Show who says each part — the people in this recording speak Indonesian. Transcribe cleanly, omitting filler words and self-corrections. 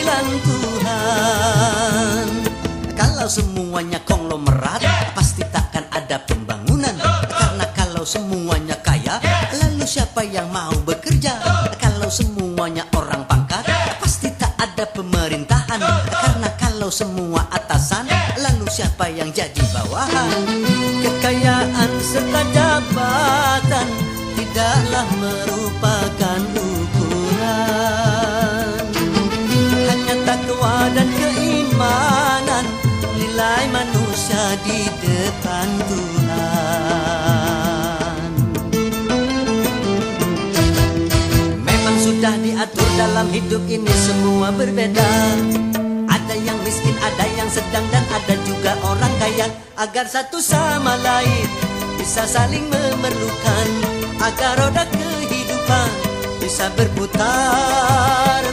Speaker 1: panggilan Tuhan. Kalau semuanya konglomerat, pasti takkan ada pembangunan. Karena kalau semuanya kaya, lalu siapa yang mau bekerja? Kalau semuanya orang pangkat, pasti tak ada pemerintahan. Karena kalau semua atasan, lalu siapa yang jadi bawahan? Kekayaan serta jabatan tidaklah merupakan ukuran. Hanya takwa dan keimanan, nilai manusia di depan Tuhan. Memang sudah diatur dalam hidup ini semua berbeda. Ada yang miskin, ada yang sedang, dan ada juga orang kaya. Agar satu sama lain bisa saling memerlukan, agar roda kehidupan bisa berputar.